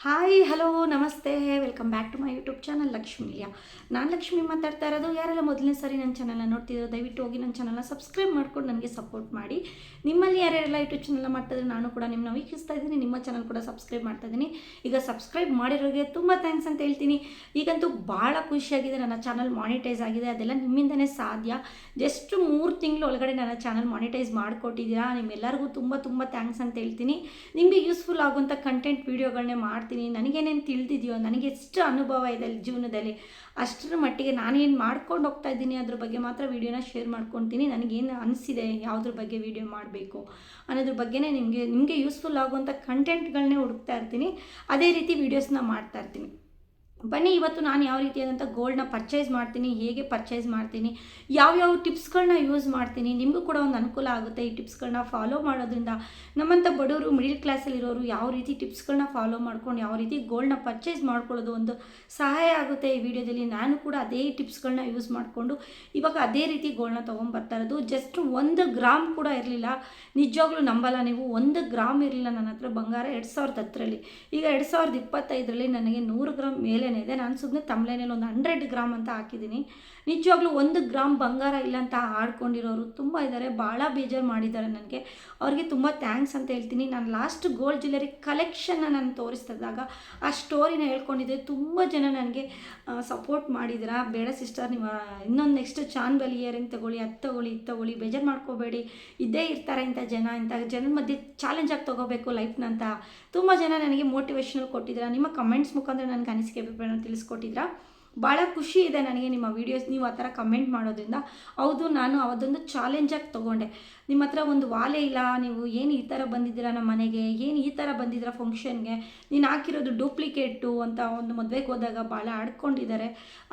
Hi hello ನಮಸ್ತೆ welcome back to my YouTube channel Lakshmiliya. ನಾನು ಲಕ್ಷ್ಮಿ ಮಾತಾಡ್ತಾ ಇರೋದು. ಯಾರೆಲ್ಲ ಮೊದಲನೇ ಸಾರಿ ನನ್ನ ಚಾನಲ್ನ ನೋಡ್ತಿದ್ರು ದಯವಿಟ್ಟು ಹೋಗಿ ನನ್ನ ಚಾನಲ್ನ ಸಬ್ಸ್ಕ್ರೈಬ್ ಮಾಡ್ಕೊಂಡು ನನಗೆ ಸಪೋರ್ಟ್ ಮಾಡಿ. ನಿಮ್ಮಲ್ಲಿ ಯಾರ್ಯಾರೆಲ್ಲ ಯೂಟ್ಯೂಬ್ ಚಾನಲ್ನ ಮಾಡ್ತಾಯಿದ್ರೆ ನಾನು ಕೂಡ ನಿಮ್ಮನ್ನ ವೀಕ್ಷಿಸ್ತಾ ಇದ್ದೀನಿ. ನಿಮ್ಮ ಚಾನಲ್ ಕೂಡ ಸಬ್ಸ್ಕ್ರೈಬ್ ಮಾಡ್ತಾ ಇದ್ದೀನಿ. ಈಗ ಸಬ್ಸ್ಕ್ರೈಬ್ ಮಾಡಿರೋರಿಗೆ ತುಂಬ ಥ್ಯಾಂಕ್ಸ್ ಅಂತ ಹೇಳ್ತೀನಿ. ಈಗಂತೂ ಭಾಳ ಖುಷಿಯಾಗಿದೆ, ನನ್ನ ಚಾನಲ್ ಮಾನಿಟೈಸ್ ಆಗಿದೆ. ಅದೆಲ್ಲ ನಿಮ್ಮಿಂದನೇ ಸಾಧ್ಯ. ಜಸ್ಟ್ 3 ತಿಂಗಳು ಒಳಗಡೆ ನನ್ನ ಚಾನಲ್ ಮಾನಿಟೈಸ್ ಮಾಡಿಕೊಟ್ಟಿದ್ದೀರಾ. ನಿಮ್ಮೆಲ್ಲರಿಗೂ ತುಂಬ ತುಂಬ ಥ್ಯಾಂಕ್ಸ್ ಅಂತ ಹೇಳ್ತೀನಿ. ನಿಮಗೆ ಯೂಸ್ಫುಲ್ ಆಗುವಂಥ ಕಂಟೆಂಟ್ ವೀಡಿಯೋಗಳನ್ನೇ ಮಾಡ್ತೀನಿ. ನನಗೇನೇನು ತಿಳಿದಿದೆಯೋ, ನನಗೆ ಎಷ್ಟು ಅನುಭವ ಇದೆ ಜೀವನದಲ್ಲಿ, ಅಷ್ಟರ ಮಟ್ಟಿಗೆ ನಾನೇನು ಮಾಡ್ಕೊಂಡು ಹೋಗ್ತಾ ಇದ್ದೀನಿ ಅದ್ರ ಬಗ್ಗೆ ಮಾತ್ರ ವೀಡಿಯೋನ ಶೇರ್ ಮಾಡ್ಕೊತೀನಿ. ನನಗೇನು ಅನಿಸಿದೆ, ಯಾವುದ್ರ ಬಗ್ಗೆ ವೀಡಿಯೋ ಮಾಡಬೇಕು ಅನ್ನೋದ್ರ ಬಗ್ಗೆನೇ ನಿಮಗೆ ಯೂಸ್ಫುಲ್ ಆಗುವಂಥ ಕಂಟೆಂಟ್ಗಳನ್ನೇ ಹುಡುಕ್ತಾ ಇರ್ತೀನಿ. ಅದೇ ರೀತಿ ವೀಡಿಯೋಸ್ನ ಮಾಡ್ತಾ ಇರ್ತೀನಿ. ಬನ್ನಿ, ಇವತ್ತು ನಾನು ಯಾವ ರೀತಿಯಾದಂಥ ಗೋಲ್ಡ್ನ ಪರ್ಚೇಸ್ ಮಾಡ್ತೀನಿ, ಹೇಗೆ ಪರ್ಚೇಸ್ ಮಾಡ್ತೀನಿ, ಯಾವ್ಯಾವ ಟಿಪ್ಸ್ಗಳನ್ನ ಯೂಸ್ ಮಾಡ್ತೀನಿ, ನಿಮಗೂ ಕೂಡ ಒಂದು ಅನುಕೂಲ ಆಗುತ್ತೆ. ಈ ಟಿಪ್ಸ್ಗಳನ್ನ ಫಾಲೋ ಮಾಡೋದ್ರಿಂದ ನಮ್ಮಂಥ ಬಡವರು, ಮಿಡಿಲ್ ಕ್ಲಾಸಲ್ಲಿರೋರು ಯಾವ ರೀತಿ ಟಿಪ್ಸ್ಗಳನ್ನ ಫಾಲೋ ಮಾಡ್ಕೊಂಡು ಯಾವ ರೀತಿ ಗೋಲ್ಡ್ನ ಪರ್ಚೇಸ್ ಮಾಡ್ಕೊಳ್ಳೋದು ಒಂದು ಸಹಾಯ ಆಗುತ್ತೆ. ಈ ವಿಡಿಯೋದಲ್ಲಿ ನಾನು ಕೂಡ ಅದೇ ಟಿಪ್ಸ್ಗಳನ್ನ ಯೂಸ್ ಮಾಡಿಕೊಂಡು ಇವಾಗ ಅದೇ ರೀತಿ ಗೋಲ್ಡ್ನ ತೊಗೊಂಡ್ಬರ್ತಾ ಇರೋದು. ಜಸ್ಟ್ 1 ಗ್ರಾಮ್ ಕೂಡ ಇರಲಿಲ್ಲ. ನಿಜವಾಗ್ಲೂ ನಂಬಲ್ಲ ನೀವು, 1 ಗ್ರಾಮ್ ಇರಲಿಲ್ಲ ನನ್ನ ಹತ್ರ ಬಂಗಾರ 2010ರಲ್ಲಿ. ಈಗ 2025ರಲ್ಲಿ ನನಗೆ 100 ಗ್ರಾಮ್ ಮೇಲೆ ಇದೆ. ನಾನು ಸುಮ್ಮನೆ ತಮ್ಲೇನಲ್ಲಿ ಒಂದು 100 ಗ್ರಾಮ್ ಅಂತ ಹಾಕಿದ್ದೀನಿ. ನಿಜವಾಗ್ಲೂ 1 ಗ್ರಾಮ್ ಬಂಗಾರ ಇಲ್ಲ ಅಂತ ಆಡ್ಕೊಂಡಿರೋರು ತುಂಬ ಇದ್ದಾರೆ. ಭಾಳ ಬೇಜಾರು ಮಾಡಿದ್ದಾರೆ ನನಗೆ. ಅವ್ರಿಗೆ ತುಂಬ ಥ್ಯಾಂಕ್ಸ್ ಅಂತ ಹೇಳ್ತೀನಿ. ನಾನು ಲಾಸ್ಟ್ ಗೋಲ್ಡ್ ಜ್ಯುವೆಲರಿ ಕಲೆಕ್ಷನ್ನ ನಾನು ತೋರಿಸ್ತಿದ್ದಾಗ ಆ ಸ್ಟೋರಿನ ಹೇಳ್ಕೊಂಡಿದ್ದೆ. ತುಂಬ ಜನ ನನಗೆ ಸಪೋರ್ಟ್ ಮಾಡಿದ್ದೀರಾ. ಬೇಡ ಸಿಸ್ಟರ್, ನೀವು ಇನ್ನೊಂದು ನೆಕ್ಸ್ಟ್ ಚಾನ್ಬಲ್ ಇಯರಿಂಗ್ ತೊಗೊಳ್ಳಿ, ಅದು ತೊಗೊಳ್ಳಿ, ಇದು ತೊಗೊಳ್ಳಿ, ಬೇಜಾರು ಮಾಡ್ಕೋಬೇಡಿ, ಇದ್ದೇ ಇರ್ತಾರೆ ಇಂಥ ಜನದ ಮಧ್ಯೆ ಚಾಲೆಂಜಾಗಿ ತೊಗೋಬೇಕು ಲೈಫ್ನ ಅಂತ ತುಂಬ ಜನ ನನಗೆ ಮೋಟಿವೇಶನಲ್ ಕೊಟ್ಟಿದ್ದೀರಾ. ನಿಮ್ಮ ಕಮೆಂಟ್ಸ್ ಮುಖಾಂತರ ನನಗೆ ಅನಿಸಿಕೆ ಅಭಿಪ್ರಾಯನ ತಿಳಿಸ್ಕೊಟ್ಟಿದ್ದೀರಾ. ಭಾಳ ಖುಷಿ ಇದೆ ನನಗೆ ನಿಮ್ಮ ವೀಡಿಯೋಸ್ ನೀವು ಆ ಥರ ಕಮೆಂಟ್ ಮಾಡೋದ್ರಿಂದ. ಹೌದು, ನಾನು ಅವತ್ತೊಂದು ಚಾಲೆಂಜಾಗಿ ತೊಗೊಂಡೆ. ನಿಮ್ಮ ಹತ್ರ ಒಂದು ವಾಲೆ ಇಲ್ಲ, ನೀವು ಏನು ಈ ಥರ ಬಂದಿದ್ದೀರಾ ನಮ್ಮ ಮನೆಗೆ, ಏನು ಈ ಥರ ಬಂದಿದ್ದೀರಾ ಫಂಕ್ಷನ್ಗೆ, ನೀನು ಹಾಕಿರೋದು ಡೂಪ್ಲಿಕೇಟು ಅಂತ ಒಂದು ಮದುವೆಗೆ ಹೋದಾಗ ಭಾಳ ಆಡ್ಕೊಂಡಿದ್ದಾರೆ.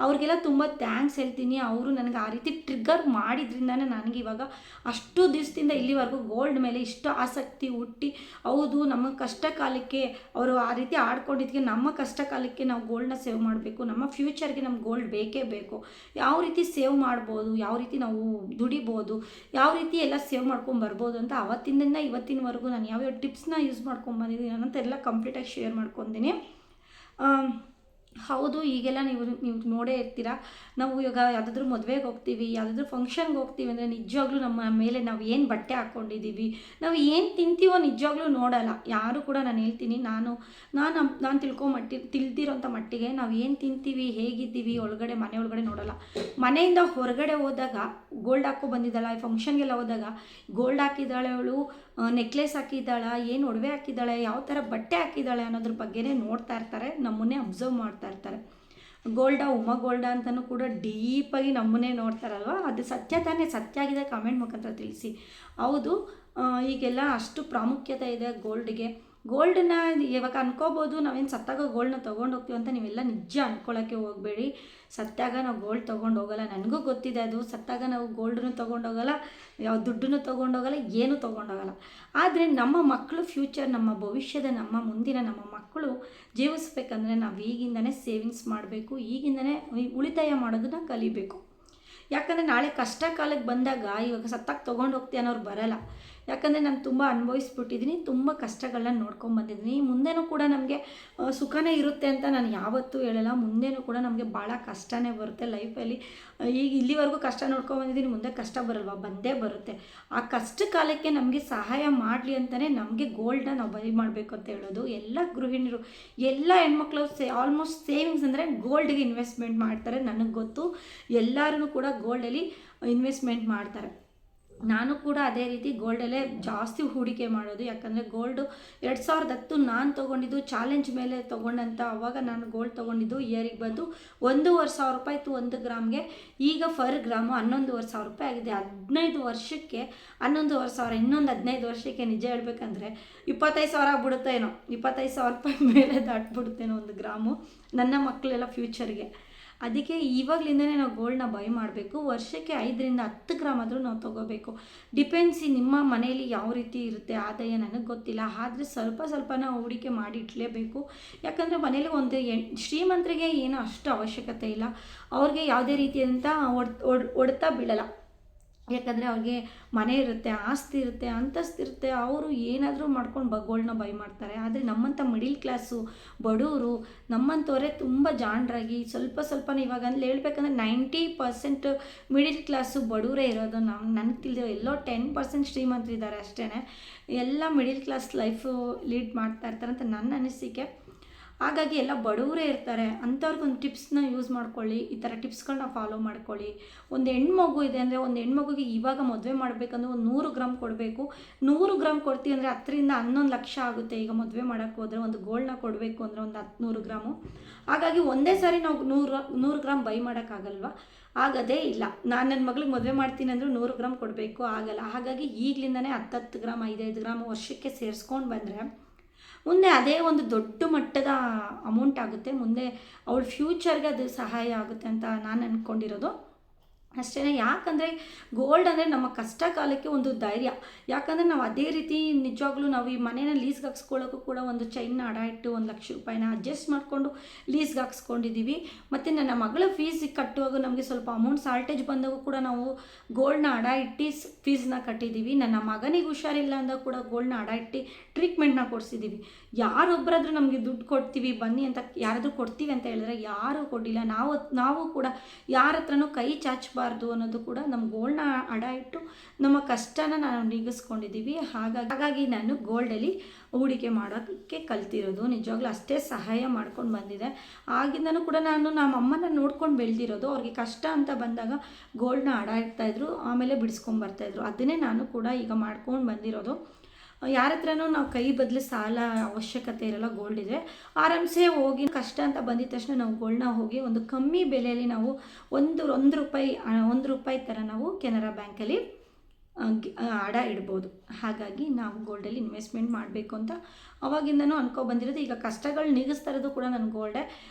ಅವ್ರಿಗೆಲ್ಲ ತುಂಬ ಥ್ಯಾಂಕ್ಸ್ ಹೇಳ್ತೀನಿ. ಅವರು ನನಗೆ ಆ ರೀತಿ ಟ್ರಿಗ್ಗರ್ ಮಾಡಿದ್ರಿಂದನೇ ನನಗೆ ಇವಾಗ ಅಷ್ಟು ದಿವಸದಿಂದ ಇಲ್ಲಿವರೆಗೂ ಗೋಲ್ಡ್ ಮೇಲೆ ಇಷ್ಟು ಆಸಕ್ತಿ ಹುಟ್ಟಿ, ಹೌದು ನಮ್ಮ ಕಷ್ಟ ಕಾಲಕ್ಕೆ ಅವರು ಆ ರೀತಿ ಆಡ್ಕೊಂಡಿದ್ದಕ್ಕೆ ನಮ್ಮ ಕಷ್ಟ ಕಾಲಕ್ಕೆ ನಾವು ಗೋಲ್ಡ್ನ ಸೇವ್ ಮಾಡಬೇಕು, ನಮ್ಮ ಫ್ಯೂಚರ್ಗೆ ನಮ್ಗೆ ಗೋಲ್ಡ್ ಬೇಕೇ ಬೇಕು, ಯಾವ ರೀತಿ ಸೇವ್ ಮಾಡ್ಬೋದು, ಯಾವ ರೀತಿ ನಾವು ದುಡಿಬೋದು, ಯಾವ ರೀತಿ ಎಲ್ಲ ಸೇವ್ ಮಾಡ್ಕೊಂಬರ್ಬೋದು ಅಂತ ಅವತ್ತಿಂದ ಇವತ್ತಿನವರೆಗೂ ನಾನು ಯಾವ್ಯಾವ ಟಿಪ್ಸ್ನ ಯೂಸ್ ಮಾಡ್ಕೊಂಬಂದಿದ್ದೀನಿ ಅಂತ ಎಲ್ಲ ಕಂಪ್ಲೀಟಾಗಿ ಶೇರ್ ಮಾಡ್ಕೊತೀನಿ. ಹೌದು, ಈಗೆಲ್ಲ ನೀವು ನೋಡೇ ಇರ್ತೀರ. ನಾವು ಇವಾಗ ಯಾವುದಾದ್ರೂ ಮದುವೆಗೆ ಹೋಗ್ತೀವಿ, ಯಾವುದಾದ್ರೂ ಫಂಕ್ಷನ್ಗೆ ಹೋಗ್ತೀವಿ ಅಂದರೆ ನಿಜವಾಗ್ಲೂ ನಮ್ಮ ಮೇಲೆ ನಾವು ಏನು ಬಟ್ಟೆ ಹಾಕ್ಕೊಂಡಿದ್ದೀವಿ, ನಾವು ಏನು ತಿಂತೀವೋ ನಿಜವಾಗ್ಲೂ ನೋಡೋಲ್ಲ ಯಾರು ಕೂಡ. ನಾನು ಹೇಳ್ತೀನಿ, ನಾನು ತಿಳಿದಿರೋಂಥ ಮಟ್ಟಿಗೆ ನಾವು ಏನು ತಿಂತೀವಿ, ಹೇಗಿದ್ದೀವಿ ಒಳಗಡೆ, ಮನೆ ಒಳಗಡೆ ನೋಡೋಲ್ಲ. ಮನೆಯಿಂದ ಹೊರಗಡೆ ಹೋದಾಗ ಗೋಲ್ಡ್ ಹಾಕೋ ಬಂದಿದ್ದಾಳ, ಫಂಕ್ಷನ್ಗೆಲ್ಲ ಹೋದಾಗ ಗೋಲ್ಡ್ ಹಾಕಿದ್ದಾಳೆ ಅವಳು, ನೆಕ್ಲೆಸ್ ಹಾಕಿದ್ದಾಳ, ಏನು ಒಡವೆ ಹಾಕಿದ್ದಾಳೆ, ಯಾವ ಥರ ಬಟ್ಟೆ ಹಾಕಿದ್ದಾಳೆ ಅನ್ನೋದ್ರ ಬಗ್ಗೆನೇ ನೋಡ್ತಾ ಇರ್ತಾರೆ, ನಮ್ಮನ್ನೇ ಅಬ್ಸರ್ವ್ ಮಾಡ್ತಾ ಇರ್ತಾರೆ. ಉಮಾ ಗೋಲ್ಡ ಅಂತಲೂ ಕೂಡ ಡೀಪಾಗಿ ನಮ್ಮನ್ನೇ ನೋಡ್ತಾರಲ್ವ. ಅದು ಸತ್ಯ ತಾನೇ? ಸತ್ಯ ಆಗಿದೆ ಕಮೆಂಟ್ ಮುಖಾಂತರ ತಿಳಿಸಿ. ಹೌದು, ಈಗೆಲ್ಲ ಅಷ್ಟು ಪ್ರಾಮುಖ್ಯತೆ ಇದೆ ಗೋಲ್ಡ್ಗೆ. ಗೋಲ್ಡನ್ನ ಇವಾಗ ಅನ್ಕೋಬೋದು ನಾವೇನು ಸತ್ತಾಗ ಗೋಲ್ಡ್ನ ತೊಗೊಂಡು ಹೋಗ್ತೀವಿ ಅಂತ. ನೀವೆಲ್ಲ ನಿಜ ಅನ್ಕೊಳ್ಳೋಕ್ಕೆ ಹೋಗಬೇಡಿ. ಸತ್ತಾಗ ನಾವು ಗೋಲ್ಡ್ ತೊಗೊಂಡು ಹೋಗಲ್ಲ, ನನಗೂ ಗೊತ್ತಿದೆ ಅದು. ಸತ್ತಾಗ ನಾವು ಗೋಲ್ಡನ್ನು ತೊಗೊಂಡೋಗಲ್ಲ, ಯಾವ ದುಡ್ಡನ್ನು ತೊಗೊಂಡೋಗಲ್ಲ, ಏನೂ ತೊಗೊಂಡೋಗಲ್ಲ. ಆದರೆ ನಮ್ಮ ಮಕ್ಕಳು ಫ್ಯೂಚರ್, ನಮ್ಮ ಭವಿಷ್ಯದ ನಮ್ಮ ಮಕ್ಕಳು ಜೀವಿಸ್ಬೇಕಂದ್ರೆ ನಾವು ಈಗಿಂದನೇ ಸೇವಿಂಗ್ಸ್ ಮಾಡಬೇಕು, ಈಗಿಂದನೇ ಉಳಿತಾಯ ಮಾಡೋದನ್ನ ಕಲಿಬೇಕು. ಯಾಕಂದರೆ ನಾಳೆ ಕಷ್ಟ ಕಾಲಕ್ಕೆ ಬಂದಾಗ ಇವಾಗ ಸತ್ತಾಗ ತೊಗೊಂಡು ಹೋಗ್ತೀವಿ ಅನ್ನೋರು ಬರಲ್ಲ. ಯಾಕಂದರೆ ನಾನು ತುಂಬ ಅನುಭವಿಸ್ಬಿಟ್ಟಿದ್ದೀನಿ, ತುಂಬ ಕಷ್ಟಗಳನ್ನ ನೋಡ್ಕೊಂಬಂದಿದ್ದೀನಿ. ಮುಂದೆನೂ ಕೂಡ ನಮಗೆ ಸುಖನೇ ಇರುತ್ತೆ ಅಂತ ನಾನು ಯಾವತ್ತೂ ಹೇಳಲ್ಲ. ಮುಂದೆನೂ ಕೂಡ ನಮಗೆ ಭಾಳ ಕಷ್ಟನೇ ಬರುತ್ತೆ ಲೈಫಲ್ಲಿ. ಈಗ ಇಲ್ಲಿವರೆಗೂ ಕಷ್ಟ ನೋಡ್ಕೊಂಬಂದಿದ್ದೀನಿ, ಮುಂದೆ ಕಷ್ಟ ಬರಲ್ವಾ? ಬಂದೇ ಬರುತ್ತೆ. ಆ ಕಷ್ಟ ಕಾಲಕ್ಕೆ ನಮಗೆ ಸಹಾಯ ಮಾಡಲಿ ಅಂತಲೇ ನಮಗೆ ಗೋಲ್ಡನ್ನ ನಾವು ಬೈ ಮಾಡಬೇಕು ಅಂತ ಹೇಳೋದು. ಎಲ್ಲ ಗೃಹಿಣಿಯರು, ಎಲ್ಲ ಹೆಣ್ಮಕ್ಳು ಆಲ್ಮೋಸ್ಟ್ ಸೇವಿಂಗ್ಸ್ ಅಂದರೆ ಗೋಲ್ಡ್ಗೆ ಇನ್ವೆಸ್ಟ್ಮೆಂಟ್ ಮಾಡ್ತಾರೆ. ನನಗೆ ಗೊತ್ತು, ಎಲ್ಲರೂ ಕೂಡ ಗೋಲ್ಡಲ್ಲಿ ಇನ್ವೆಸ್ಟ್ಮೆಂಟ್ ಮಾಡ್ತಾರೆ. ನಾನು ಕೂಡ ಅದೇ ರೀತಿ ಗೋಲ್ಡಲ್ಲೇ ಜಾಸ್ತಿ ಹೂಡಿಕೆ ಮಾಡೋದು. ಯಾಕಂದರೆ ಗೋಲ್ಡು 2010 ನಾನು ತೊಗೊಂಡಿದ್ದು ಚಾಲೆಂಜ್ ಮೇಲೆ ತೊಗೊಂಡಂಥ. ಅವಾಗ ನಾನು ಗೋಲ್ಡ್ ತೊಗೊಂಡಿದ್ದು ಇಯರಿಗೆ ಬಂದು 1,500 ರೂಪಾಯಿ ಇತ್ತು 1 ಗ್ರಾಮ್ಗೆ. ಈಗ ಫರ್ ಗ್ರಾಮು 11,500 ರೂಪಾಯಿ ಆಗಿದೆ. 15 ವರ್ಷಕ್ಕೆ 11,500, ಇನ್ನೊಂದು 15 ವರ್ಷಕ್ಕೆ ನಿಜ ಹೇಳ್ಬೇಕಂದ್ರೆ 25,000 ಆಗ್ಬಿಡುತ್ತೇನೋ, 25,000 ರೂಪಾಯಿ ಮೇಲೆ ದಾಟ್ಬಿಡುತ್ತೇನೋ 1 ಗ್ರಾಮು ನನ್ನ ಮಕ್ಕಳೆಲ್ಲ ಫ್ಯೂಚರ್ಗೆ. ಅದಕ್ಕೆ ಇವಾಗಲಿಂದನೇ ನಾವು ಗೋಲ್ಡ್ನ ಬೈ ಮಾಡಬೇಕು. ವರ್ಷಕ್ಕೆ 5ರಿಂದ 10 ಗ್ರಾಮ್ ಆದರೂ ನಾವು ತೊಗೋಬೇಕು. ಡಿಪೆಂಡ್ಸಿ ನಿಮ್ಮ ಮನೆಯಲ್ಲಿ ಯಾವ ರೀತಿ ಇರುತ್ತೆ ಆದಾಯ ನನಗೆ ಗೊತ್ತಿಲ್ಲ. ಆದರೆ ಸ್ವಲ್ಪ ನಾವು ಹೂಡಿಕೆ ಮಾಡಿ ಇಡಲೇಬೇಕು. ಯಾಕಂದರೆ ಮನೇಲಿ ಒಂದು ಶ್ರೀಮಂತರಿಗೆ ಏನೂ ಅಷ್ಟು ಅವಶ್ಯಕತೆ ಇಲ್ಲ. ಅವ್ರಿಗೆ ಯಾವುದೇ ರೀತಿಯಾದಂಥ ಹೊಡೆತ ಬೀಳಲ್ಲ. ಯಾಕಂದರೆ ಅವ್ರಿಗೆ ಮನೆ ಇರುತ್ತೆ, ಆಸ್ತಿ ಇರುತ್ತೆ, ಅಂತಸ್ತಿರುತ್ತೆ, ಅವರು ಏನಾದರೂ ಮಾಡ್ಕೊಂಡು ಗೋಲ್ಡ್ನ ಬೈ ಮಾಡ್ತಾರೆ. ಆದರೆ ನಮ್ಮಂಥ ಮಿಡಿಲ್ ಕ್ಲಾಸು ಬಡವರು ನಮ್ಮಂಥವರೇ ತುಂಬ ಜಾಣರಾಗಿ ಸ್ವಲ್ಪನೇ ಇವಾಗ ಅಲ್ಲಿ ಹೇಳ್ಬೇಕಂದ್ರೆ 90% ಮಿಡಿಲ್ ಕ್ಲಾಸು ಬಡವರೇ ಇರೋದು. ನನಗೆ ತಿಳಿದಿರೋ ಎಲ್ಲೋ 10% ಶ್ರೀಮಂತರಿದ್ದಾರೆ ಅಷ್ಟೇ. ಎಲ್ಲ ಮಿಡಿಲ್ ಕ್ಲಾಸ್ ಲೈಫು ಲೀಡ್ ಮಾಡ್ತಾ ಇರ್ತಾರೆ ಅಂತ ನನ್ನ ಅನಿಸಿಕೆ. ಹಾಗಾಗಿ ಎಲ್ಲ ಬಡವರೇ ಇರ್ತಾರೆ, ಅಂಥವ್ರಿಗೊಂದು ಟಿಪ್ಸ್ನ ಯೂಸ್ ಮಾಡ್ಕೊಳ್ಳಿ, ಈ ಥರ ಟಿಪ್ಸ್ಗಳನ್ನ ಫಾಲೋ ಮಾಡ್ಕೊಳ್ಳಿ. ಒಂದು ಹೆಣ್ಮಗು ಇದೆ ಅಂದರೆ ಒಂದು ಹೆಣ್ಮಗುಗೆ ಇವಾಗ ಮದುವೆ ಮಾಡಬೇಕಂದ್ರೆ ಒಂದು 100 ಗ್ರಾಮ್ ಕೊಡಬೇಕು. 100 ಗ್ರಾಮ್ ಕೊಡ್ತೀವಿ ಅಂದರೆ 10ರಿಂದ 11 ಲಕ್ಷ ಆಗುತ್ತೆ. ಈಗ ಮದುವೆ ಮಾಡೋಕ್ಕೆ ಹೋದರೆ ಒಂದು ಗೋಲ್ಡ್ನ ಕೊಡಬೇಕು ಅಂದರೆ ಒಂದು 100 ಗ್ರಾಮು. ಹಾಗಾಗಿ ಒಂದೇ ಸಾರಿ ನಾವು 100 ಗ್ರಾಮ್ ಬೈ ಮಾಡೋಕ್ಕಾಗಲ್ವ? ಆಗೋದೇ ಇಲ್ಲ. ನಾನು ನನ್ನ ಮಗಳಿಗೆ ಮದುವೆ ಮಾಡ್ತೀನಿ ಅಂದರೆ 100 ಗ್ರಾಮ್ ಕೊಡಬೇಕು, ಆಗಲ್ಲ. ಹಾಗಾಗಿ ಈಗಲಿಂದನೇ 10 ಗ್ರಾಮ್ 5 ಗ್ರಾಮ್ ವರ್ಷಕ್ಕೆ ಸೇರಿಸ್ಕೊಂಡು ಬಂದರೆ ಮುಂದೆ ಅದೇ ಒಂದು ದೊಡ್ಡ ಮಟ್ಟದ ಅಮೌಂಟ್ ಆಗುತ್ತೆ. ಮುಂದೆ ಅವಳ ಫ್ಯೂಚರ್ಗೆ ಅದು ಸಹಾಯ ಆಗುತ್ತೆ ಅಂತ ನಾನು ಅಂದ್ಕೊಂಡಿರೋದು ಅಷ್ಟೇ. ಯಾಕಂದರೆ ಗೋಲ್ಡ್ ಅಂದರೆ ನಮ್ಮ ಕಷ್ಟ ಕಾಲಕ್ಕೆ ಒಂದು ಧೈರ್ಯ. ಯಾಕಂದರೆ ನಾವು ಅದೇ ರೀತಿ ನಿಜವಾಗ್ಲೂ ನಾವು ಈ ಮನೇನ ಲೀಸ್ಗೆ ಹಾಕ್ಸ್ಕೊಳ್ಳೋಕ್ಕೂ ಕೂಡ ಒಂದು ಚೈನ್ನ ಅಡ ಇಟ್ಟು 1 ಲಕ್ಷ ರೂಪಾಯಿನ ಅಡ್ಜಸ್ಟ್ ಮಾಡಿಕೊಂಡು ಲೀಸ್ಗೆ ಹಾಕ್ಸ್ಕೊಂಡಿದ್ದೀವಿ. ಮತ್ತು ನನ್ನ ಮಗಳ ಫೀಸಿಗೆ ಕಟ್ಟುವಾಗ ನಮಗೆ ಸ್ವಲ್ಪ ಅಮೌಂಟ್ ಶಾರ್ಟೇಜ್ ಬಂದಾಗೂ ಕೂಡ ನಾವು ಗೋಲ್ಡ್ನ ಅಡ ಇಟ್ಟು ಫೀಸ್ನ ಕಟ್ಟಿದ್ದೀವಿ. ನನ್ನ ಮಗನಿಗೆ ಹುಷಾರಿಲ್ಲ ಅಂದಾಗ ಕೂಡ ಗೋಲ್ಡ್ನ ಅಡ ಇಟ್ಟು ಟ್ರೀಟ್ಮೆಂಟ್ನ ಕೊಡಿಸಿದ್ದೀವಿ. ಯಾರೊಬ್ಬರಾದ್ರೂ ನಮಗೆ ದುಡ್ಡು ಕೊಡ್ತೀವಿ ಬನ್ನಿ ಅಂತ ಯಾರಾದರೂ ಕೊಡ್ತೀವಿ ಅಂತ ಹೇಳಿದ್ರೆ ಯಾರೂ ಕೊಟ್ಟಿಲ್ಲ. ನಾವು ಕೂಡ ಯಾರ ಹತ್ರನೂ ಕೈ ಚಾಚಬಾರ್ದು ಅನ್ನೋದು ಕೂಡ ನಮ್ಮ ಗೋಲ್ಡ್ನ ಅಡ ಇಟ್ಟು ನಮ್ಮ ಕಷ್ಟನ ನಾವು ನೀಗಿಸ್ಕೊಂಡಿದ್ದೀವಿ. ಹಾಗಾಗಿ ನಾನು ಗೋಲ್ಡಲ್ಲಿ ಹೂಡಿಕೆ ಮಾಡೋಕ್ಕೆ ಕಲ್ತಿರೋದು. ನಿಜವಾಗ್ಲೂ ಅಷ್ಟೇ ಸಹಾಯ ಮಾಡ್ಕೊಂಡು ಬಂದಿದೆ. ಆಗಿಂದನೂ ಕೂಡ ನಾನು ನಮ್ಮ ಅಮ್ಮನ ನೋಡ್ಕೊಂಡು ಬೆಳೆದಿರೋದು. ಅವ್ರಿಗೆ ಕಷ್ಟ ಅಂತ ಬಂದಾಗ ಗೋಲ್ಡ್ನ ಅಡ ಇಡ್ತಾಯಿದ್ರು, ಆಮೇಲೆ ಬಿಡಿಸ್ಕೊಂಬರ್ತಾಯಿದ್ರು. ಅದನ್ನೇ ನಾನು ಕೂಡ ಈಗ ಮಾಡ್ಕೊಂಡು ಬಂದಿರೋದು. ಯಾರ ಹತ್ರನೂ ನಾವು ಕೈ ಬದಲು ಸಾಲ ಅವಶ್ಯಕತೆ ಇರಲ್ಲ. ಗೋಲ್ಡ್ ಇದೆ ಆರಾಮ್ಸೆ ಹೋಗಿ ಕಷ್ಟ ಅಂತ ಬಂದಿದ ತಕ್ಷಣ ನಾವು ಗೋಲ್ಡ್ನ ಹೋಗಿ ಒಂದು ಕಮ್ಮಿ ಬೆಲೆಯಲ್ಲಿ ನಾವು ಒಂದು ರೂಪಾಯಿ ಥರ ನಾವು ಕೆನರಾ ಬ್ಯಾಂಕಲ್ಲಿ ಅಡ ಇಡ್ಬೋದು. ಹಾಗಾಗಿ ನಾವು ಗೋಲ್ಡಲ್ಲಿ ಇನ್ವೆಸ್ಟ್ಮೆಂಟ್ ಮಾಡಬೇಕು ಅಂತ ಅವಾಗಿಂದನೂ ಬಂದಿರೋದು. ಈಗ ಕಷ್ಟಗಳು ನೀಗಿಸ್ತಾ ಇರೋದು ಕೂಡ ನನ್ನ ಗೋಲ್ಡೆ.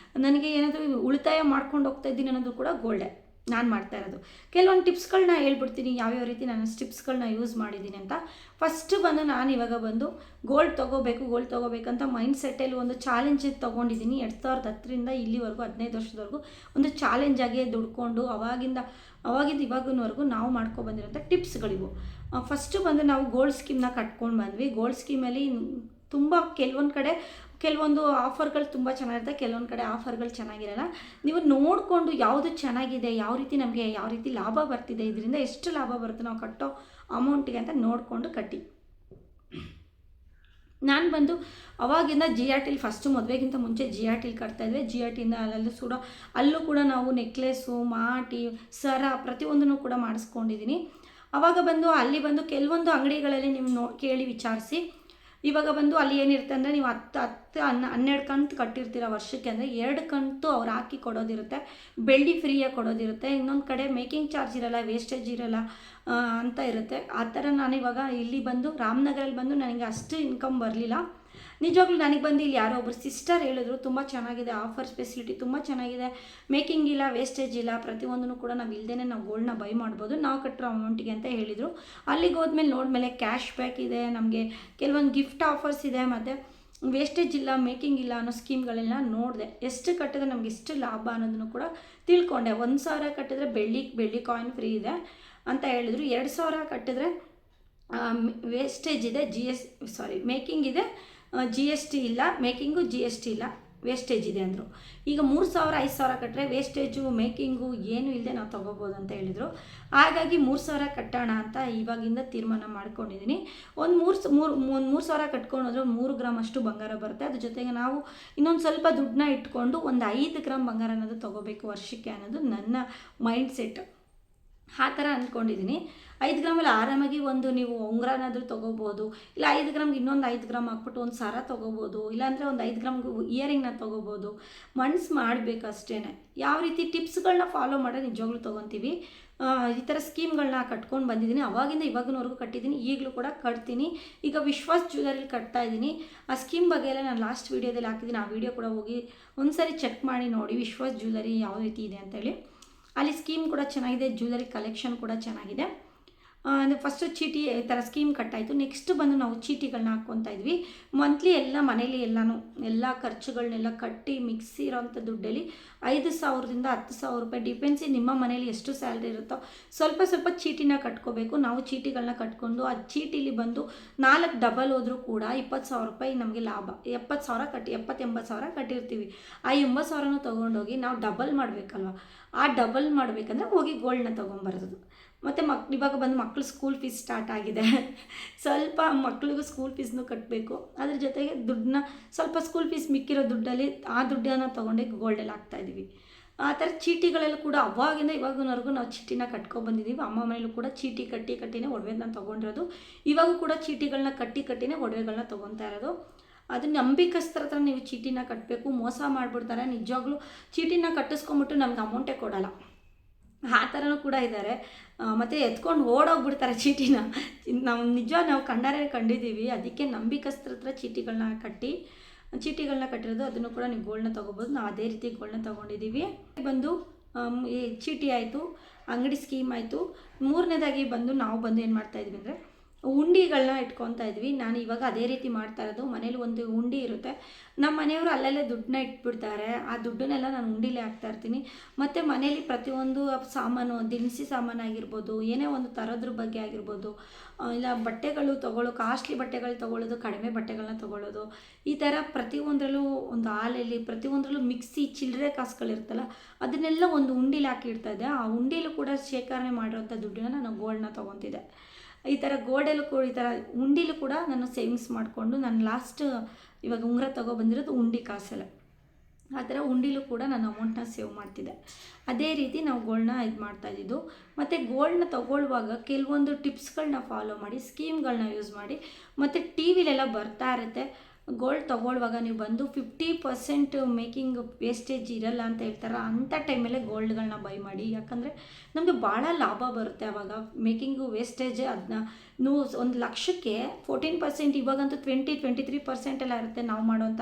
ನನಗೆ ಏನಾದರೂ ಉಳಿತಾಯ ಮಾಡ್ಕೊಂಡು ಹೋಗ್ತಾ ಇದ್ದೀನಿ ಅನ್ನೋದು ಕೂಡ ಗೋಲ್ಡೆ ನಾನು ಮಾಡ್ತಾ ಇರೋದು. ಕೆಲವೊಂದು ಟಿಪ್ಸ್ಗಳನ್ನ ಹೇಳ್ಬಿಡ್ತೀನಿ, ಯಾವ್ಯಾವ ರೀತಿ ನಾನು ಟಿಪ್ಸ್ಗಳನ್ನ ಯೂಸ್ ಮಾಡಿದ್ದೀನಿ ಅಂತ. ಫಸ್ಟು ಬಂದು ನಾನು ಇವಾಗ ಗೋಲ್ಡ್ ತೊಗೋಬೇಕಂತ ಮೈಂಡ್ ಸೆಟ್ಟಲ್ಲಿ ಒಂದು ಚಾಲೆಂಜ್ ತೊಗೊಂಡಿದ್ದೀನಿ. 2010ರಿಂದ ಇಲ್ಲಿವರೆಗೂ 15 ವರ್ಷದವರೆಗೂ ಒಂದು ಚಾಲೆಂಜಾಗಿ ದುಡ್ಕೊಂಡು ಅವಾಗಿಂದ ಇವಾಗಿನವರೆಗೂ ನಾವು ಬಂದಿರೋಂಥ ಟಿಪ್ಸ್ಗಳಿವು. ಫಸ್ಟು ಬಂದು ನಾವು ಗೋಲ್ಡ್ ಸ್ಕೀಮ್ನ ಕಟ್ಕೊಂಡು ಬಂದ್ವಿ. ಗೋಲ್ಡ್ ಸ್ಕೀಮಲ್ಲಿ ತುಂಬ ಕೆಲವೊಂದು ಆಫರ್ಗಳು ತುಂಬ ಚೆನ್ನಾಗಿರುತ್ತೆ, ಕೆಲವೊಂದು ಕಡೆ ಆಫರ್ಗಳು ಚೆನ್ನಾಗಿರಲ್ಲ. ನೀವು ನೋಡಿಕೊಂಡು ಯಾವುದು ಚೆನ್ನಾಗಿದೆ, ಯಾವ ರೀತಿ ಲಾಭ ಬರ್ತಿದೆ, ಇದರಿಂದ ಎಷ್ಟು ಲಾಭ ಬರುತ್ತೆ ನಾವು ಕಟ್ಟೋ ಅಮೌಂಟಿಗೆ ಅಂತ ನೋಡಿಕೊಂಡು ಕಟ್ಟಿ. ನಾನು ಅವಾಗಿಂದ GRTಲಿ ಫಸ್ಟು ಮದುವೆಗಿಂತ ಮುಂಚೆ GRTಲಿ ಕಟ್ತಾಯಿದ್ವಿ. GRTಯಿಂದ ಅಲ್ಲೂ ಕೂಡ ನಾವು ನೆಕ್ಲೆಸ್ಸು, ಮಾಟಿ, ಸರ ಪ್ರತಿಯೊಂದನ್ನು ಕೂಡ ಮಾಡಿಸ್ಕೊಂಡಿದ್ದೀನಿ. ಆವಾಗ ಅಲ್ಲಿ ಕೆಲವೊಂದು ಅಂಗಡಿಗಳಲ್ಲಿ ನೀವು ಕೇಳಿ ವಿಚಾರಿಸಿ. ಇವಾಗ ಅಲ್ಲಿ ಏನಿರುತ್ತೆ ಅಂದರೆ ನೀವು 12 ಕಂತು ಕಟ್ಟಿರ್ತೀರ ವರ್ಷಕ್ಕೆ, ಅಂದರೆ 2 ಕಂತು ಅವ್ರು ಹಾಕಿ ಕೊಡೋದಿರುತ್ತೆ. ಬೆಳ್ಳಿ ಫ್ರೀಯಾಗಿ ಕೊಡೋದಿರುತ್ತೆ. ಇನ್ನೊಂದು ಕಡೆ ಮೇಕಿಂಗ್ ಚಾರ್ಜ್ ಇರಲ್ಲ, ವೇಸ್ಟೇಜ್ ಇರಲ್ಲ ಅಂತ ಇರುತ್ತೆ. ಆ ಥರ ನಾನಿವಾಗ ಇಲ್ಲಿ ರಾಮನಗರಲ್ಲಿ ನನಗೆ ಅಷ್ಟು ಇನ್ಕಮ್ ಬರಲಿಲ್ಲ. ನಿಜವಾಗ್ಲೂ ನನಗೆ ಇಲ್ಲಿ ಯಾರೋ ಒಬ್ಬರು ಸಿಸ್ಟರ್ ಹೇಳಿದ್ರು, ತುಂಬ ಚೆನ್ನಾಗಿದೆ ಆಫರ್ಸ್ ಫೆಸಿಲಿಟಿ, ತುಂಬ ಚೆನ್ನಾಗಿದೆ, ಮೇಕಿಂಗ್ ಇಲ್ಲ, ವೇಸ್ಟೇಜ್ ಇಲ್ಲ, ಪ್ರತಿಯೊಂದನ್ನು ಕೂಡ ನಾವು ಇಲ್ಲದೇ ನಾವು ಗೋಲ್ಡ್ನ ಬೈ ಮಾಡ್ಬೋದು ನಾವು ಕಟ್ಟಿರೋ ಅಮೌಂಟಿಗೆ ಅಂತ ಹೇಳಿದರು. ಅಲ್ಲಿಗೆ ಹೋದ್ಮೇಲೆ ನೋಡ್ಮೇಲೆ ಕ್ಯಾಶ್ ಬ್ಯಾಕ್ ಇದೆ, ನಮಗೆ ಕೆಲವೊಂದು ಗಿಫ್ಟ್ ಆಫರ್ಸ್ ಇದೆ, ಮತ್ತು ವೇಸ್ಟೇಜ್ ಇಲ್ಲ, ಮೇಕಿಂಗ್ ಇಲ್ಲ ಅನ್ನೋ ಸ್ಕೀಮ್ಗಳೆಲ್ಲ ನೋಡಿದೆ. ಎಷ್ಟು ಕಟ್ಟಿದ್ರೆ ನಮಗೆ ಎಷ್ಟು ಲಾಭ ಅನ್ನೋದನ್ನು ಕೂಡ ತಿಳ್ಕೊಂಡೆ. 1,000 ಕಟ್ಟಿದ್ರೆ ಬೆಳ್ಳಿ ಕಾಯಿನ್ ಫ್ರೀ ಇದೆ ಅಂತ ಹೇಳಿದರು. 2,000 ಕಟ್ಟಿದ್ರೆ ವೇಸ್ಟೇಜ್ ಇದೆ, ಮೇಕಿಂಗ್ ಇದೆ, GST ಇಲ್ಲ, ಮೇಕಿಂಗು GST ಇಲ್ಲ, ವೇಸ್ಟೇಜ್ ಇದೆ ಅಂದರು. ಈಗ 3,000 5,000 ಕಟ್ಟರೆ ವೇಸ್ಟೇಜು ಮೇಕಿಂಗು ಏನೂ ಇಲ್ಲದೆ ನಾವು ತೊಗೋಬೋದು ಅಂತ ಹೇಳಿದರು. ಹಾಗಾಗಿ 3,000 ಕಟ್ಟೋಣ ಅಂತ ಇವಾಗಿಂದ ತೀರ್ಮಾನ ಮಾಡ್ಕೊಂಡಿದ್ದೀನಿ. ಒಂದು 3,000 ಕಟ್ಕೊಂಡೋದ್ರೆ 3 ಗ್ರಾಮ್ ಅಷ್ಟು ಬಂಗಾರ ಬರುತ್ತೆ. ಅದ್ರ ಜೊತೆಗೆ ನಾವು ಇನ್ನೊಂದು ಸ್ವಲ್ಪ ದುಡ್ಡನ್ನ ಇಟ್ಕೊಂಡು ಒಂದು 5 ಗ್ರಾಮ್ ಬಂಗಾರ ಅನ್ನೋದು ತೊಗೋಬೇಕು ವರ್ಷಕ್ಕೆ ಅನ್ನೋದು ನನ್ನ ಮೈಂಡ್ ಸೆಟ್. ಆ ಥರ ಅಂದ್ಕೊಂಡಿದ್ದೀನಿ. 5 ಗ್ರಾಮಲ್ಲಿ ಆರಾಮಾಗಿ ನೀವು ಉಂಗುರನಾದರೂ ತೊಗೋಬೋದು, ಇಲ್ಲ 5 ಗ್ರಾಮ್ಗೆ ಇನ್ನೊಂದು 5 ಗ್ರಾಮ್ ಹಾಕ್ಬಿಟ್ಟು ಒಂದು ಸರ ತೊಗೋಬೋದು, ಇಲ್ಲಾಂದರೆ ಒಂದು 5 ಗ್ರಾಮ್ಗೆ ಇಯರಿಂಗ್ನ ತೊಗೋಬೋದು. ಮನ್ಸು ಮಾಡಬೇಕು ಅಷ್ಟೇ. ಯಾವ ರೀತಿ ಟಿಪ್ಸ್ಗಳನ್ನ ಫಾಲೋ ಮಾಡಿ ನಿಜವಾಗ್ಲೂ ತೊಗೊತೀವಿ. ಈ ಥರ ಸ್ಕೀಮ್ಗಳನ್ನ ಕಟ್ಕೊಂಡು ಬಂದಿದ್ದೀನಿ. ಅವಾಗಿಂದ ಇವಾಗಿನವರೆಗೂ ಕಟ್ಟಿದ್ದೀನಿ, ಈಗಲೂ ಕೂಡ ಕಟ್ತೀನಿ. ಈಗ ವಿಶ್ವಾಸ್ ಜ್ಯುವೆಲರಿಲಿ ಕಟ್ತಾ ಇದ್ದೀನಿ. ಆ ಸ್ಕೀಮ್ ಬಗ್ಗೆ ಎಲ್ಲ ನಾನು ಲಾಸ್ಟ್ ವೀಡಿಯೋದಲ್ಲಿ ಹಾಕಿದ್ದೀನಿ. ಆ ವಿಡಿಯೋ ಕೂಡ ಹೋಗಿ ಒಂದ್ಸರಿ ಚೆಕ್ ಮಾಡಿ ನೋಡಿ, ವಿಶ್ವಾಸ್ ಜ್ಯುವೆಲರಿ ಯಾವ ರೀತಿ ಇದೆ ಅಂತೇಳಿ. ಅಲ್ಲಿ ಸ್ಕೀಮ್ ಕೂಡ ಚೆನ್ನಾಗಿದೆ, ಜ್ಯುವೆಲರಿ ಕಲೆಕ್ಷನ್ ಕೂಡ ಚೆನ್ನಾಗಿದೆ. ಅಂದರೆ ಫಸ್ಟು ಚೀಟಿ ಈ ಥರ ಸ್ಕೀಮ್ ಕಟ್ಟಾಯಿತು. ನೆಕ್ಸ್ಟ್ ಬಂದು ನಾವು ಚೀಟಿಗಳನ್ನ ಹಾಕ್ಕೊತಾ ಇದ್ವಿ. ಮಂತ್ಲಿ ಎಲ್ಲ ಮನೇಲಿ ಎಲ್ಲ ಖರ್ಚುಗಳನ್ನೆಲ್ಲ ಕಟ್ಟಿ ಮಿಕ್ಸಿ ಇರೋಂಥ ದುಡ್ಡಲ್ಲಿ 5,000ದಿಂದ 10,000 ರೂಪಾಯಿ ಡಿಪೆನ್ಸಿ ನಿಮ್ಮ ಮನೇಲಿ ಎಷ್ಟು ಸ್ಯಾಲ್ರಿ ಇರುತ್ತೋ ಸ್ವಲ್ಪ ಸ್ವಲ್ಪ ಚೀಟಿನ ಕಟ್ಕೋಬೇಕು. ನಾವು ಚೀಟಿಗಳನ್ನ ಕಟ್ಕೊಂಡು ಆ ಚೀಟಿಲಿ ಬಂದು 4 ಡಬಲ್ ಹೋದರೂ ಕೂಡ 20,000 ರೂಪಾಯಿ ನಮಗೆ ಲಾಭ. 70,000 ಕಟ್ಟಿರ್ತೀವಿ. ಆ 80,000 ತೊಗೊಂಡೋಗಿ ನಾವು ಡಬಲ್ ಮಾಡಬೇಕಲ್ವ. ಆ ಡಬಲ್ ಮಾಡಬೇಕಂದ್ರೆ ಹೋಗಿ ಗೋಲ್ಡ್ನ ತೊಗೊಂಬರೋದು. ಮತ್ತು ಇವಾಗ ಬಂದು ಮಕ್ಕಳು ಸ್ಕೂಲ್ ಫೀಸ್ ಸ್ಟಾರ್ಟ್ ಆಗಿದೆ. ಸ್ವಲ್ಪ ಮಕ್ಳಿಗೂ ಸ್ಕೂಲ್ ಫೀಸ್ನೂ ಕಟ್ಟಬೇಕು. ಅದ್ರ ಜೊತೆಗೆ ದುಡ್ಡನ್ನ ಸ್ವಲ್ಪ ಸ್ಕೂಲ್ ಫೀಸ್ ಮಿಕ್ಕಿರೋ ದುಡ್ಡಲ್ಲಿ ಆ ದುಡ್ಡನ್ನು ತೊಗೊಂಡು ಗೋಲ್ಡಲ್ಲಿ ಹಾಕ್ತಾಯಿದ್ದೀವಿ. ಆ ಥರ ಚೀಟಿಗಳೆಲ್ಲ ಕೂಡ ಅವಾಗಿಂದ ಇವಾಗಿನವರೆಗೂ ನಾವು ಚೀಟಿನ ಕಟ್ಕೊಬಂದಿದ್ದೀವಿ. ಅಮ್ಮ ಮನೇಲೂ ಕೂಡ ಚೀಟಿ ಕಟ್ಟಿನೇ ಒಡವೆನ ತೊಗೊಂಡಿರೋದು. ಇವಾಗೂ ಕೂಡ ಚೀಟಿಗಳನ್ನ ಕಟ್ಟಿನೇ ಒಡವೆಗಳನ್ನ ತೊಗೊತಾ ಇರೋದು. ಅದು ನಂಬಿಕಸ್ತರ ಹತ್ರ ನೀವು ಚೀಟಿನ ಕಟ್ಟಬೇಕು. ಮೋಸ ಮಾಡಿಬಿಡ್ತಾರೆ. ನಿಜವಾಗ್ಲೂ ಚೀಟಿನ ಕಟ್ಟಿಸ್ಕೊಂಬಿಟ್ಟು ನಮ್ಗೆ ಅಮೌಂಟೇ ಕೊಡೋಲ್ಲ. ಆ ಥರನೂ ಕೂಡ ಇದ್ದಾರೆ. ಮತ್ತು ಎತ್ಕೊಂಡು ಓಡೋಗ್ಬಿಡ್ತಾರೆ ಚೀಟಿನ. ನಾವು ಕಂಡಿದ್ದೀವಿ. ಅದಕ್ಕೆ ನಂಬಿಕಸ್ತರ ಹತ್ರ ಚೀಟಿಗಳನ್ನ ಕಟ್ಟಿರೋದು. ಅದನ್ನು ಕೂಡ ನೀವು ಗೋಲ್ಡ್ನ ತೊಗೋಬೋದು. ನಾವು ಅದೇ ರೀತಿ ಗೋಲ್ಡ್ನ ತೊಗೊಂಡಿದ್ದೀವಿ. ಬಂದು ಈ ಚೀಟಿ ಆಯಿತು, ಅಂಗಡಿ ಸ್ಕೀಮ್ ಆಯಿತು. ಮೂರನೇದಾಗಿ ನಾವು ಏನು ಮಾಡ್ತಾಯಿದ್ವಿ ಅಂದರೆ ಉಂಡಿಗಳನ್ನ ಇಟ್ಕೊತಾ ಇದ್ವಿ. ನಾನು ಇವಾಗ ಅದೇ ರೀತಿ ಮಾಡ್ತಾ ಇರೋದು. ಮನೇಲಿ ಒಂದು ಉಂಡಿ ಇರುತ್ತೆ. ನಮ್ಮ ಮನೆಯವರು ಅಲ್ಲಲ್ಲೇ ದುಡ್ಡನ್ನ ಇಟ್ಬಿಡ್ತಾರೆ. ಆ ದುಡ್ಡನ್ನೆಲ್ಲ ನಾನು ಉಂಡಿಲೇ ಹಾಕ್ತಾ ಇರ್ತೀನಿ. ಮತ್ತು ಮನೇಲಿ ಪ್ರತಿಯೊಂದು ಸಾಮಾನು, ದಿನಸಿ ಸಾಮಾನು ಆಗಿರ್ಬೋದು, ಏನೇ ಒಂದು ತರೋದ್ರ ಬಗ್ಗೆ ಆಗಿರ್ಬೋದು, ಇಲ್ಲ ಬಟ್ಟೆಗಳು ಕಾಸ್ಟ್ಲಿ ಬಟ್ಟೆಗಳು ತೊಗೊಳ್ಳೋದು, ಕಡಿಮೆ ಬಟ್ಟೆಗಳನ್ನ ತೊಗೊಳ್ಳೋದು, ಈ ಥರ ಪ್ರತಿಯೊಂದರಲ್ಲೂ ಒಂದು ಹಾಲಲ್ಲಿ ಪ್ರತಿಯೊಂದರಲ್ಲೂ ಮಿಕ್ಸಿ ಚಿಲ್ಲರೆ ಕಾಸುಗಳಿರ್ತಲ್ಲ, ಅದನ್ನೆಲ್ಲ ಒಂದು ಉಂಡಿಲಿ ಹಾಕಿ ಇಡ್ತಾಯಿದ್ದೆ. ಆ ಉಂಡಿಲೂ ಕೂಡ ಶೇಖರಣೆ ಮಾಡಿರೋಂಥ ದುಡ್ಡನ್ನ ನಾನು ಗೋಲ್ಡ್ನ ತೊಗೊತಿದ್ದೆ. ಈ ಥರ ಗೋಲ್ಡಲ್ಲೂ ಕೂಡ ಈ ಥರ ಉಂಡಿಲೂ ಕೂಡ ನಾನು ಸೇವಿಂಗ್ಸ್ ಮಾಡಿಕೊಂಡು ನಾನು ಲಾಸ್ಟ್ ಇವಾಗ ಉಂಗುರ ತೊಗೊಬಂದಿರೋದು ಉಂಡಿ ಕಾಸಲ್ಲ. ಆ ಥರ ಉಂಡಿಲೂ ಕೂಡ ನಾನು ಅಮೌಂಟನ್ನ ಸೇವ್ ಮಾಡ್ತಿದ್ದೆ. ಅದೇ ರೀತಿ ನಾವು ಗೋಲ್ಡ್ನ ಮಾಡ್ತಾಯಿದ್ದು. ಮತ್ತು ಗೋಲ್ಡ್ನ ತೊಗೊಳ್ಳುವಾಗ ಕೆಲವೊಂದು ಟಿಪ್ಸ್ಗಳನ್ನ ಫಾಲೋ ಮಾಡಿ, ಸ್ಕೀಮ್ಗಳನ್ನ ಯೂಸ್ ಮಾಡಿ, ಮತ್ತು ಟಿ ವಿಲೆಲ್ಲ ಬರ್ತಾ ಇರುತ್ತೆ. ಗೋಲ್ಡ್ ತೊಗೊಳ್ಳುವಾಗ ನೀವು ಬಂದು 50% ಮೇಕಿಂಗ್ ವೇಸ್ಟೇಜ್ ಇರಲ್ಲ ಅಂತ ಹೇಳ್ತಾರೆ. ಅಂಥ ಟೈಮಲ್ಲೇ ಗೋಲ್ಡ್ಗಳನ್ನ ಬೈ ಮಾಡಿ. ಯಾಕಂದರೆ ನಮಗೆ ಭಾಳ ಲಾಭ ಬರುತ್ತೆ ಆವಾಗ. ಮೇಕಿಂಗು ವೇಸ್ಟೇಜ್ ಅದನ್ನ ನೀವು 1,00,000ಕ್ಕೆ 14%, ಇವಾಗಂತೂ 23% ಎಲ್ಲ ಇರುತ್ತೆ. ನಾವು ಮಾಡೋಂಥ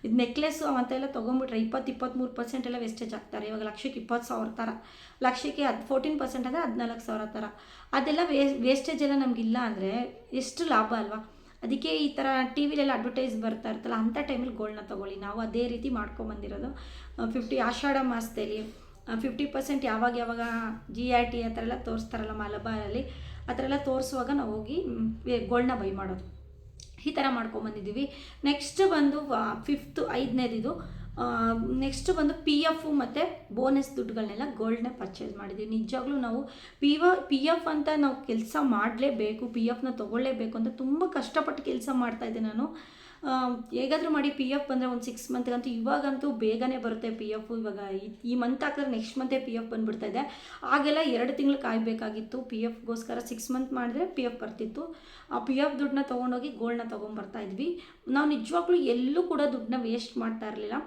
ಇದು ನೆಕ್ಲೆಸ್ಸು ಅವಂತೆಲ್ಲ ತೊಗೊಂಬಿಟ್ರೆ 23% ಎಲ್ಲ ವೇಸ್ಟೇಜ್ ಆಗ್ತಾರೆ. ಇವಾಗ 1,00,000ಕ್ಕೆ 20,000 ಥರ, 1,00,000ಕ್ಕೆ 14% ಅಂದರೆ 14,000 ಥರ. ಅದೆಲ್ಲ ವೇಸ್ಟೇಜ್ ಎಲ್ಲ ನಮಗಿಲ್ಲ ಅಂದರೆ ಎಷ್ಟು ಲಾಭ ಅಲ್ವಾ. ಅದಕ್ಕೆ ಈ ಥರ ಟಿ ವಿಲೆಲ್ಲ ಅಡ್ವರ್ಟೈಸ್ ಬರ್ತಾ ಇರ್ತಲ್ಲ, ಅಂಥ ಟೈಮಲ್ಲಿ ಗೋಲ್ಡ್ನ ತೊಗೊಳ್ಳಿ. ನಾವು ಅದೇ ರೀತಿ ಮಾಡ್ಕೊಂಬಂದಿರೋದು. ಆಷಾಢ ಮಾಸದಲ್ಲಿ 50% ಯಾವಾಗ GRT ಆ ಥರ ಎಲ್ಲ ತೋರಿಸ್ತಾರಲ್ಲ ಮಲಬಾರಲ್ಲಿ, ಆ ಥರ ಎಲ್ಲ ತೋರಿಸುವಾಗ ನಾವು ಹೋಗಿ ಗೋಲ್ಡ್ನ ಬೈ ಮಾಡೋದು. ಈ ಥರ ಮಾಡ್ಕೊಂಬಂದಿದ್ದೀವಿ. ನೆಕ್ಸ್ಟ್ ಬಂದು 5ನೇದಿದು. ನೆಕ್ಸ್ಟ್ ಬಂದು PF ಮತ್ತು ಬೋನಸ್ ದುಡ್ಡುಗಳನ್ನೆಲ್ಲ ಗೋಲ್ಡ್ನ ಪರ್ಚೇಸ್ ಮಾಡಿದ್ದೀವಿ. ನಿಜವಾಗ್ಲೂ ನಾವು PF ಅಂತ ನಾವು ಕೆಲಸ ಮಾಡಲೇಬೇಕು, PFನ ತೊಗೊಳ್ಳೇಬೇಕು ಅಂತ ತುಂಬ ಕಷ್ಟಪಟ್ಟು ಕೆಲಸ ಮಾಡ್ತಾಯಿದ್ದೆ ನಾನು. ಹೇಗಾದರೂ ಮಾಡಿ PF ಬಂದರೆ ಒಂದು 6 ಮಂತ್ಗಂತೂ, ಇವಾಗಂತೂ ಬೇಗನೆ ಬರುತ್ತೆ PF. ಇವಾಗ ಈ ಮಂತ್ ಹಾಕಿದ್ರೆ ನೆಕ್ಸ್ಟ್ ಮಂತೇ PF ಬಂದುಬಿಡ್ತಾಯಿದೆ. ಆಗೆಲ್ಲ 2 ತಿಂಗಳು ಕಾಯಬೇಕಾಗಿತ್ತು. PFಗೋಸ್ಕರ 6 ಮಂತ್ ಮಾಡಿದ್ರೆ PF ಬರ್ತಿತ್ತು. ಆ PF ದುಡ್ಡನ್ನ ತೊಗೊಂಡೋಗಿ ಗೋಲ್ಡ್ನ ತೊಗೊಂಬರ್ತಾಯಿದ್ವಿ. ನಾವು ನಿಜವಾಗ್ಲೂ ಎಲ್ಲೂ ಕೂಡ ದುಡ್ಡನ್ನ ವೇಸ್ಟ್ ಮಾಡ್ತಾ ಇರಲಿಲ್ಲ.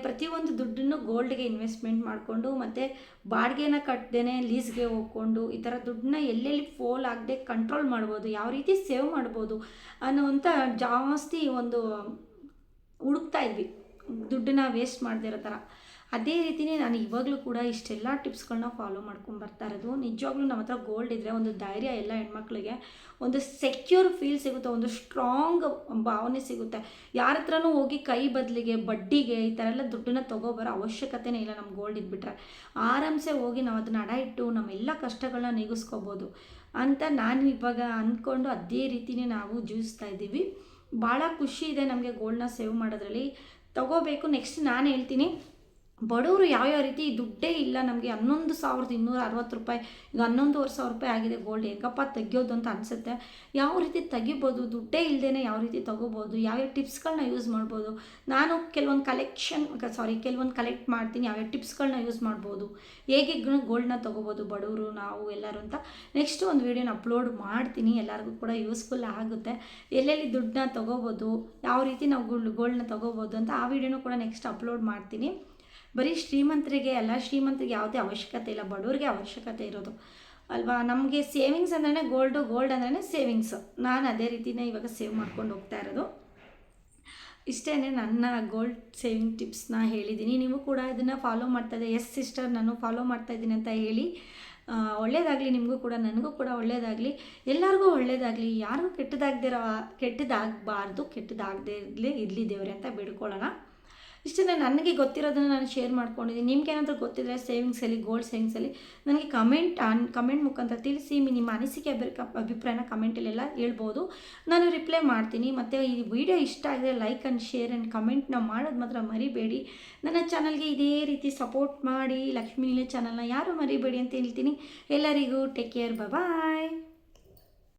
ಪ್ರತಿಯೊಂದು ದುಡ್ಡನ್ನು ಗೋಲ್ಡ್ಗೆ ಇನ್ವೆಸ್ಟ್ಮೆಂಟ್ ಮಾಡಿಕೊಂಡು, ಮತ್ತು ಬಾಡಿಗೆನ ಕಟ್ಟದೇನೆ ಲೀಸ್ಗೆ ಹೋಗ್ಕೊಂಡು, ಈ ಥರ ದುಡ್ಡನ್ನ ಎಲ್ಲೆಲ್ಲಿ ಫೋಲ್ ಆಗದೆ ಕಂಟ್ರೋಲ್ ಮಾಡ್ಬೋದು, ಯಾವ ರೀತಿ ಸೇವ್ ಮಾಡ್ಬೋದು ಅನ್ನೋವಂಥ ಜಾಸ್ತಿ ಒಂದು ಹುಡುಕ್ತಾ ಇದ್ವಿ, ದುಡ್ಡನ್ನ ವೇಸ್ಟ್ ಮಾಡದೇ ಇರೋ ಥರ. ಅದೇ ರೀತಿಯೇ ನಾನು ಇವಾಗಲೂ ಕೂಡ ಇಷ್ಟೆಲ್ಲ ಟಿಪ್ಸ್ಗಳನ್ನ ಫಾಲೋ ಮಾಡ್ಕೊಂಡು ಬರ್ತಾ ಇರೋದು. ನಿಜವಾಗ್ಲೂ ನಮ್ಮ ಹತ್ರ ಗೋಲ್ಡ್ ಇದ್ದರೆ ಒಂದು ಧೈರ್ಯ, ಎಲ್ಲ ಹೆಣ್ಮಕ್ಳಿಗೆ ಒಂದು ಸೆಕ್ಯೂರ್ ಫೀಲ್ ಸಿಗುತ್ತೆ, ಒಂದು ಸ್ಟ್ರಾಂಗ್ ಭಾವನೆ ಸಿಗುತ್ತೆ. ಯಾರ ಹತ್ರನೂ ಹೋಗಿ ಕೈ ಬದಲಿಗೆ ಬಡ್ಡಿಗೆ ಈ ಥರ ಎಲ್ಲ ದುಡ್ಡನ್ನ ತೊಗೊಬರೋ ಅವಶ್ಯಕತೆನೇ ಇಲ್ಲ. ನಮ್ಮ ಗೋಲ್ಡ್ ಇದ್ಬಿಟ್ರೆ ಆರಾಮ್ಸೆ ಹೋಗಿ ನಾವು ಅದನ್ನ ಅಡ ಇಟ್ಟು ನಮ್ಮೆಲ್ಲ ಕಷ್ಟಗಳನ್ನ ನೀಗಿಸ್ಕೋಬೋದು ಅಂತ ನಾನು ಇವಾಗ ಅಂದ್ಕೊಂಡು ಅದೇ ರೀತಿಯೇ ನಾವು ಜೀವಿಸ್ತಾ ಇದ್ದೀವಿ. ಭಾಳ ಖುಷಿ ಇದೆ ನಮಗೆ ಗೋಲ್ಡ್ನ ಸೇವ್ ಮಾಡೋದ್ರಲ್ಲಿ. ತೊಗೋಬೇಕು. ನೆಕ್ಸ್ಟ್ ನಾನು ಹೇಳ್ತೀನಿ, ಬಡವರು ಯಾವ್ಯಾವ ರೀತಿ ದುಡ್ಡೇ ಇಲ್ಲ ನಮಗೆ 11,260 ರೂಪಾಯಿ, ಈಗ 11,500 ರೂಪಾಯಿ ಆಗಿದೆ ಗೋಲ್ಡ್, ಹೇಗಪ್ಪ ತೆಗಿಯೋದು ಅಂತ ಅನಿಸುತ್ತೆ. ಯಾವ ರೀತಿ ತೆಗಿಬೋದು, ದುಡ್ಡೇ ಇಲ್ಲದೇ ಯಾವ ರೀತಿ ತೊಗೋಬೋದು, ಯಾವ್ಯಾವ ಟಿಪ್ಸ್ಗಳನ್ನ ಯೂಸ್ ಮಾಡ್ಬೋದು, ನಾನು ಕೆಲವೊಂದು ಕಲೆಕ್ಟ್ ಮಾಡ್ತೀನಿ, ಯಾವ್ಯಾವ ಟಿಪ್ಸ್ಗಳನ್ನ ಯೂಸ್ ಮಾಡ್ಬೋದು, ಹೇಗೆ ಗೋಲ್ಡ್ನ ತೊಗೋಬೋದು ಬಡವರು ನಾವು ಎಲ್ಲರೂ ಅಂತ ನೆಕ್ಸ್ಟ್ ಒಂದು ವೀಡಿಯೋನ ಅಪ್ಲೋಡ್ ಮಾಡ್ತೀನಿ. ಎಲ್ಲರಿಗೂ ಕೂಡ ಯೂಸ್ಫುಲ್ ಆಗುತ್ತೆ. ಎಲ್ಲೆಲ್ಲಿ ದುಡ್ಡನ್ನ ತೊಗೋಬೋದು, ಯಾವ ರೀತಿ ನಾವು ಗೋಲ್ಡ್ನ ತೊಗೋಬೋದು ಅಂತ ಆ ವಿಡಿಯೋನೂ ಕೂಡ ನೆಕ್ಸ್ಟ್ ಅಪ್ಲೋಡ್ ಮಾಡ್ತೀನಿ. ಬರೀ ಶ್ರೀಮಂತರಿಗೆ ಯಾವುದೇ ಅವಶ್ಯಕತೆ ಇಲ್ಲ, ಬಡವ್ರಿಗೆ ಅವಶ್ಯಕತೆ ಇರೋದು ಅಲ್ವಾ. ನಮಗೆ ಸೇವಿಂಗ್ಸ್ ಅಂದ್ರೆ ಗೋಲ್ಡ್ ಅಂದ್ರೆ ಸೇವಿಂಗ್ಸ್. ನಾನು ಅದೇ ರೀತಿನೇ ಇವಾಗ ಸೇವ್ ಮಾಡ್ಕೊಂಡು ಹೋಗ್ತಾ ಇರೋದು. ಇಷ್ಟೇ ನನ್ನ ಗೋಲ್ಡ್ ಸೇವಿಂಗ್ ಟಿಪ್ಸ್ನ ಹೇಳಿದ್ದೀನಿ. ನೀವು ಕೂಡ ಇದನ್ನು ಫಾಲೋ ಮಾಡ್ತಾಯಿದ್ದೆ. ಎಸ್ ಸಿಸ್ಟರ್, ನಾನು ಫಾಲೋ ಮಾಡ್ತಾಯಿದ್ದೀನಿ ಅಂತ ಹೇಳಿ. ಒಳ್ಳೆಯದಾಗಲಿ, ನಿಮಗೂ ಕೂಡ ನನಗೂ ಕೂಡ ಒಳ್ಳೆಯದಾಗಲಿ, ಎಲ್ಲರಿಗೂ ಒಳ್ಳೆಯದಾಗಲಿ, ಯಾರಿಗೂ ಕೆಟ್ಟದಾಗದೇ ಇರಲಿ ದೇವರೇ ಅಂತ ಬೇಡ್ಕೊಳ್ಳೋಣ. ಇಷ್ಟೇ ನನಗೆ ಗೊತ್ತಿರೋದನ್ನು ನಾನು ಶೇರ್ ಮಾಡ್ಕೊಂಡಿದ್ದೀನಿ. ನಿಮ್ಗೇನಾದರೂ ಗೊತ್ತಿದ್ದರೆ ಸೇವಿಂಗ್ಸಲ್ಲಿ, ಗೋಲ್ಡ್ ಸೇವಿಂಗ್ಸಲ್ಲಿ ನನಗೆ ಕಮೆಂಟ್ ಮುಖಾಂತರ ತಿಳಿಸಿ. ನಿಮ್ಮ ಅನಿಸಿಕೆ ಅಭಿಪ್ರಾಯನ ಕಮೆಂಟಲ್ಲೆಲ್ಲ ಹೇಳ್ಬೋದು, ನಾನು ರಿಪ್ಲೈ ಮಾಡ್ತೀನಿ. ಮತ್ತು ಈ ವಿಡಿಯೋ ಇಷ್ಟ ಆಗಿದ್ರೆ ಲೈಕ್ ಆ್ಯಂಡ್ ಶೇರ್ ಆ್ಯಂಡ್ ಕಮೆಂಟ್ನ ಮಾಡೋದು ಮಾತ್ರ ಮರಿಬೇಡಿ. ನನ್ನ ಚಾನಲ್ಗೆ ಇದೇ ರೀತಿ ಸಪೋರ್ಟ್ ಮಾಡಿ. ಲಕ್ಷ್ಮೀ ಲೀಲಾ ಚಾನಲ್ನ ಯಾರೂ ಮರಿಬೇಡಿ ಅಂತ ಹೇಳ್ತೀನಿ. ಎಲ್ಲರಿಗೂ ಟೇಕ್ ಕೇರ್, ಬಾಯ್.